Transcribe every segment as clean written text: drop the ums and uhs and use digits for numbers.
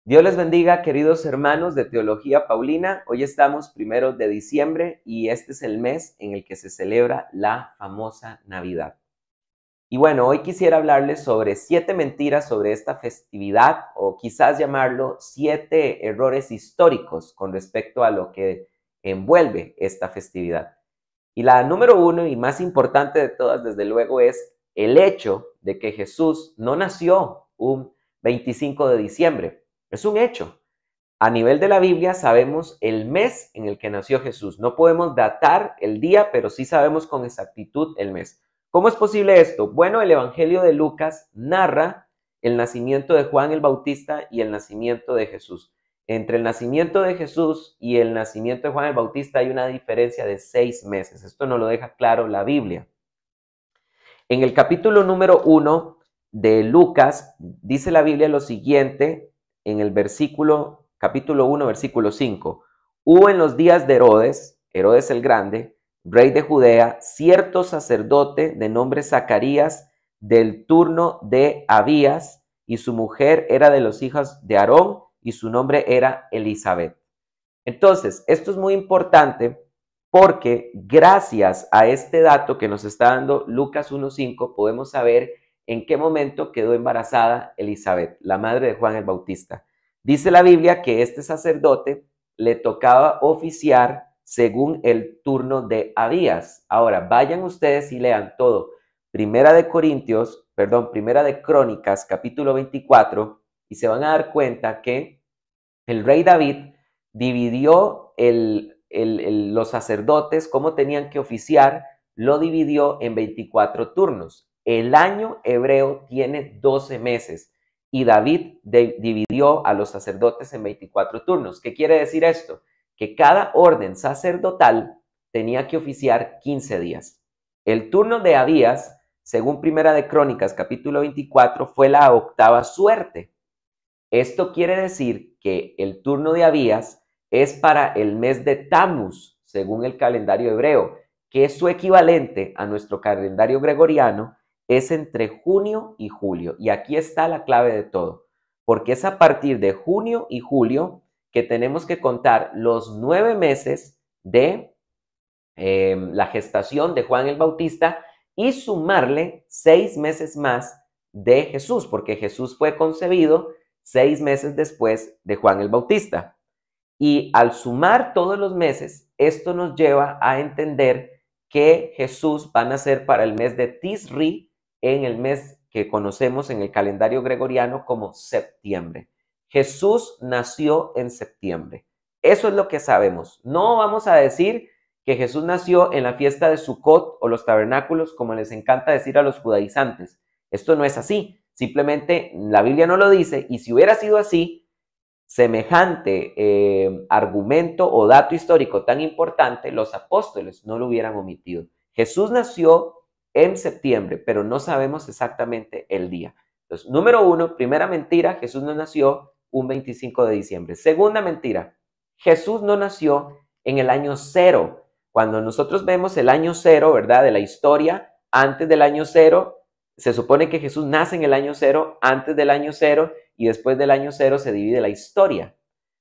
Dios les bendiga, queridos hermanos de Teología Paulina. Hoy estamos 1 de diciembre y este es el mes en el que se celebra la famosa Navidad. Y bueno, hoy quisiera hablarles sobre 7 mentiras sobre esta festividad, o quizás llamarlo 7 errores históricos con respecto a lo que envuelve esta festividad. Y la número 1 y más importante de todas, desde luego, es el hecho de que Jesús no nació un 25 de diciembre. Es un hecho. A nivel de la Biblia sabemos el mes en el que nació Jesús. No podemos datar el día, pero sí sabemos con exactitud el mes. ¿Cómo es posible esto? Bueno, el Evangelio de Lucas narra el nacimiento de Juan el Bautista y el nacimiento de Jesús. Entre el nacimiento de Jesús y el nacimiento de Juan el Bautista hay una diferencia de 6 meses. Esto nos lo deja claro la Biblia. En el capítulo número 1 de Lucas dice la Biblia lo siguiente en el capítulo 1, versículo 5. Hubo en los días de Herodes el Grande, rey de Judea, cierto sacerdote de nombre Zacarías, del turno de Abías, y su mujer era de los hijos de Aarón, y su nombre era Elizabeth. Entonces, esto es muy importante porque gracias a este dato que nos está dando Lucas 1:5, podemos saber en qué momento quedó embarazada Elizabeth, la madre de Juan el Bautista. Dice la Biblia que este sacerdote le tocaba oficiar según el turno de Abías. Ahora, vayan ustedes y lean todo. Primera de Crónicas, capítulo 24, y se van a dar cuenta que el rey David dividió los sacerdotes, cómo tenían que oficiar, lo dividió en 24 turnos. El año hebreo tiene 12 meses y David dividió a los sacerdotes en 24 turnos. ¿Qué quiere decir esto? Que cada orden sacerdotal tenía que oficiar 15 días. El turno de Abías, según Primera de Crónicas, capítulo 24, fue la 8ª suerte. Esto quiere decir que el turno de Abías es para el mes de Tammuz, según el calendario hebreo, que es su equivalente a nuestro calendario gregoriano, es entre junio y julio. Y aquí está la clave de todo, porque es a partir de junio y julio que tenemos que contar los 9 meses de la gestación de Juan el Bautista y sumarle 6 meses más de Jesús, porque Jesús fue concebido 6 meses después de Juan el Bautista. Y al sumar todos los meses, esto nos lleva a entender que Jesús va a nacer para el mes de Tisri, en el mes que conocemos en el calendario gregoriano como septiembre. Jesús nació en septiembre. Eso es lo que sabemos. No vamos a decir que Jesús nació en la fiesta de Sukkot o los tabernáculos, como les encanta decir a los judaizantes. Esto no es así. Simplemente la Biblia no lo dice, y si hubiera sido así, semejante argumento o dato histórico tan importante, los apóstoles no lo hubieran omitido. Jesús nació en septiembre, pero no sabemos exactamente el día. Entonces, número 1, primera mentira, Jesús no nació un 25 de diciembre. Segunda mentira, Jesús no nació en el año 0. Cuando nosotros vemos el año 0, ¿verdad?, de la historia, antes del año 0, se supone que Jesús nace en el año 0, antes del año 0, y después del año 0 se divide la historia.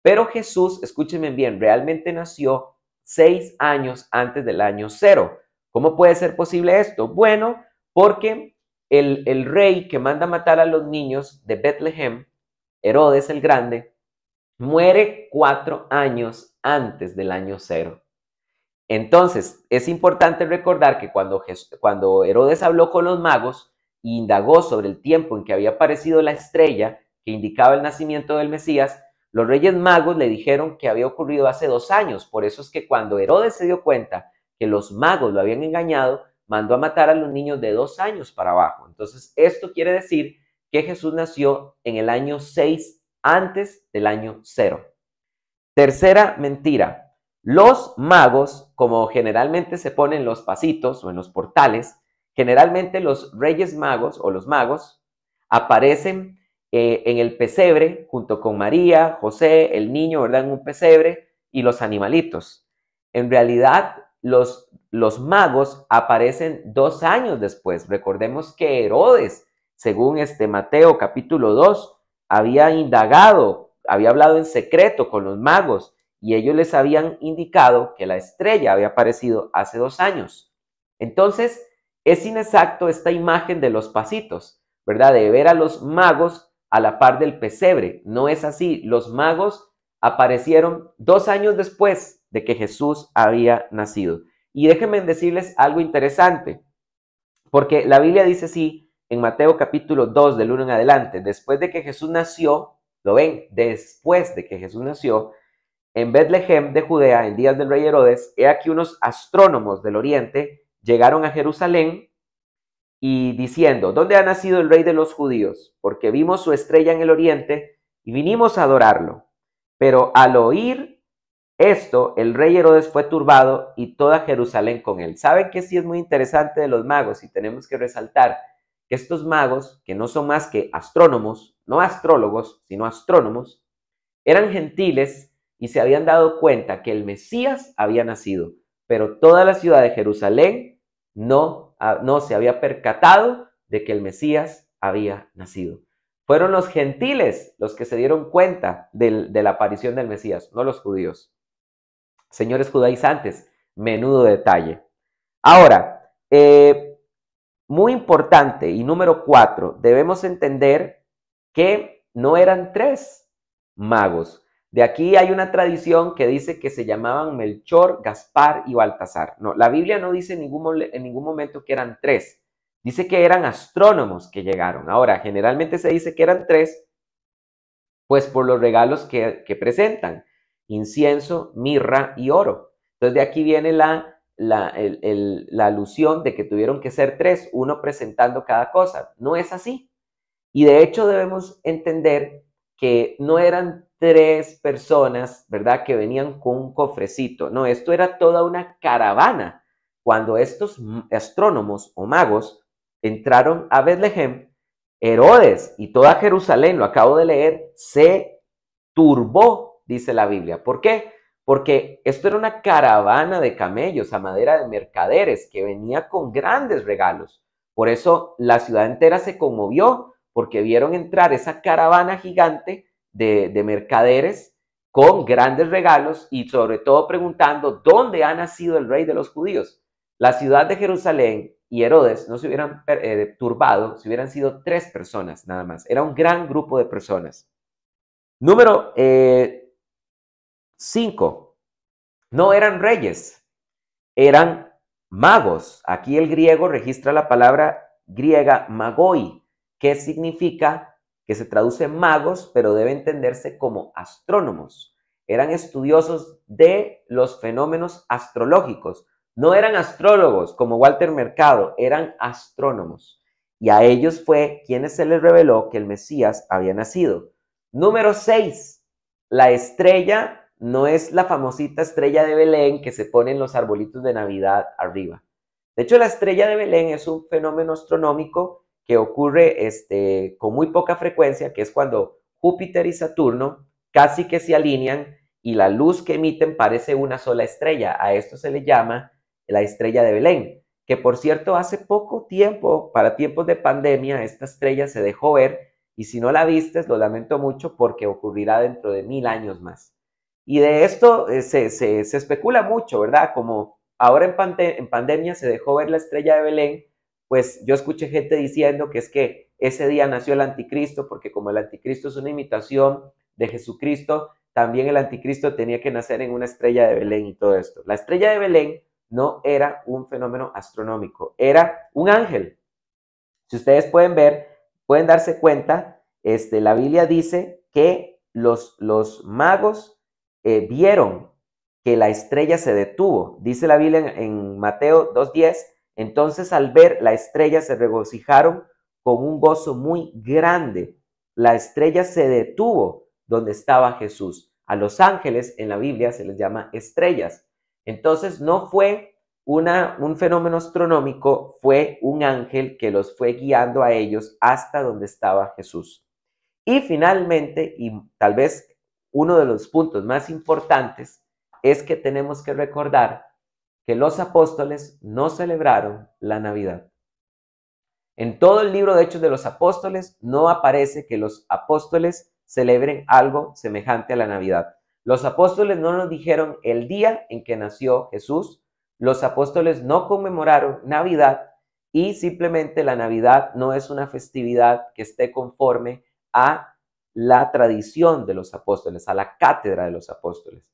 Pero Jesús, escúchenme bien, realmente nació 6 años antes del año 0. ¿Cómo puede ser posible esto? Bueno, porque el rey que manda matar a los niños de Betlehem, Herodes el Grande, muere 4 años antes del año 0. Entonces, es importante recordar que cuando Herodes habló con los magos e indagó sobre el tiempo en que había aparecido la estrella que indicaba el nacimiento del Mesías, los reyes magos le dijeron que había ocurrido hace 2 años. Por eso es que cuando Herodes se dio cuenta que los magos lo habían engañado, mandó a matar a los niños de 2 años para abajo. Entonces, esto quiere decir que Jesús nació en el año 6 antes del año 0. Tercera mentira. Los magos, como generalmente se ponen en los pasitos o en los portales, generalmente los reyes magos o los magos aparecen en el pesebre junto con María, José, el niño, ¿verdad?, en un pesebre, y los animalitos. En realidad, los magos aparecen 2 años después. Recordemos que Herodes, según Mateo capítulo 2, había indagado había hablado en secreto con los magos y ellos les habían indicado que la estrella había aparecido hace 2 años. Entonces, es inexacto esta imagen de los pasitos, ¿verdad? De ver a los magos a la par del pesebre. No es así. Los magos aparecieron 2 años después de que Jesús había nacido. Y déjenme decirles algo interesante, porque la Biblia dice así en Mateo capítulo 2 del 1 en adelante: después de que Jesús nació, ¿lo ven? Después de que Jesús nació, en Betlehem de Judea, en días del rey Herodes, he aquí unos astrónomos del oriente llegaron a Jerusalén y diciendo: ¿dónde ha nacido el rey de los judíos? Porque vimos su estrella en el oriente y vinimos a adorarlo. Pero al oír esto, el rey Herodes fue turbado y toda Jerusalén con él. ¿Saben qué sí es muy interesante de los magos? Y tenemos que resaltar que estos magos, que no son más que astrónomos, no astrólogos, sino astrónomos, eran gentiles y se habían dado cuenta que el Mesías había nacido, pero toda la ciudad de Jerusalén no se había percatado de que el Mesías había nacido. Fueron los gentiles los que se dieron cuenta de la aparición del Mesías, no los judíos. Señores judaizantes, menudo detalle. Ahora, muy importante y número 4, debemos entender que no eran 3 magos. De aquí hay una tradición que dice que se llamaban Melchor, Gaspar y Baltasar. No, la Biblia no dice en ningún momento que eran 3. Dice que eran astrónomos que llegaron. Ahora, generalmente se dice que eran 3, pues por los regalos que presentan: incienso, mirra y oro. Entonces de aquí viene la alusión de que tuvieron que ser 3, uno presentando cada cosa. No es así. Y de hecho debemos entender que no eran 3 personas, ¿verdad?, que venían con un cofrecito. No, esto era toda una caravana. Cuando estos astrónomos o magos entraron a Betlehem, Herodes y toda Jerusalén, lo acabo de leer, se turbó, dice la Biblia. ¿Por qué? Porque esto era una caravana de camellos a madera de mercaderes que venía con grandes regalos. Por eso la ciudad entera se conmovió, porque vieron entrar esa caravana gigante de mercaderes con grandes regalos y sobre todo preguntando: ¿dónde ha nacido el rey de los judíos? La ciudad de Jerusalén y Herodes no se hubieran turbado si hubieran sido 3 personas nada más. Era un gran grupo de personas. Número 5. No eran reyes, eran magos. Aquí el griego registra la palabra griega magoi, que significa, que se traduce magos, pero debe entenderse como astrónomos. Eran estudiosos de los fenómenos astrológicos. No eran astrólogos como Walter Mercado, eran astrónomos. Y a ellos fue quienes se les reveló que el Mesías había nacido. Número 6. La estrella no es la famosita estrella de Belén que se pone en los arbolitos de Navidad arriba. De hecho, la estrella de Belén es un fenómeno astronómico que ocurre con muy poca frecuencia, que es cuando Júpiter y Saturno casi que se alinean y la luz que emiten parece una sola estrella. A esto se le llama la estrella de Belén, que por cierto hace poco tiempo, para tiempos de pandemia, esta estrella se dejó ver, y si no la vistes, lo lamento mucho porque ocurrirá dentro de 1000 años más. Y de esto se especula mucho, ¿verdad? Como ahora en pandemia se dejó ver la estrella de Belén, pues yo escuché gente diciendo que es que ese día nació el anticristo, porque como el anticristo es una imitación de Jesucristo, también el anticristo tenía que nacer en una estrella de Belén y todo esto. La estrella de Belén no era un fenómeno astronómico, era un ángel. Si ustedes pueden ver, pueden darse cuenta, la Biblia dice que los magos vieron que la estrella se detuvo. Dice la Biblia en Mateo 2:10, entonces al ver la estrella se regocijaron con un gozo muy grande. La estrella se detuvo donde estaba Jesús. A los ángeles en la Biblia se les llama estrellas. Entonces no fue un fenómeno astronómico, fue un ángel que los fue guiando a ellos hasta donde estaba Jesús. Y finalmente, y tal vez uno de los puntos más importantes, es que tenemos que recordar que los apóstoles no celebraron la Navidad. En todo el libro de Hechos de los Apóstoles no aparece que los apóstoles celebren algo semejante a la Navidad. Los apóstoles no nos dijeron el día en que nació Jesús, los apóstoles no conmemoraron Navidad y simplemente la Navidad no es una festividad que esté conforme a la tradición de los apóstoles, a la cátedra de los apóstoles.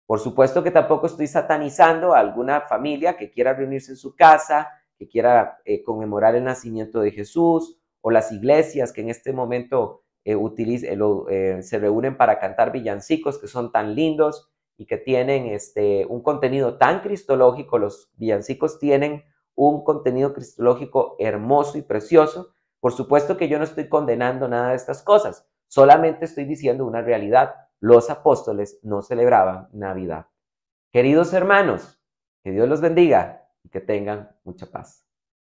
Por supuesto que tampoco estoy satanizando a alguna familia que quiera reunirse en su casa, que quiera conmemorar el nacimiento de Jesús, o las iglesias que en este momento se reúnen para cantar villancicos que son tan lindos y que tienen un contenido tan cristológico. Los villancicos tienen un contenido cristológico hermoso y precioso. Por supuesto que yo no estoy condenando nada de estas cosas, solamente estoy diciendo una realidad. Los apóstoles no celebraban Navidad. Queridos hermanos, que Dios los bendiga y que tengan mucha paz.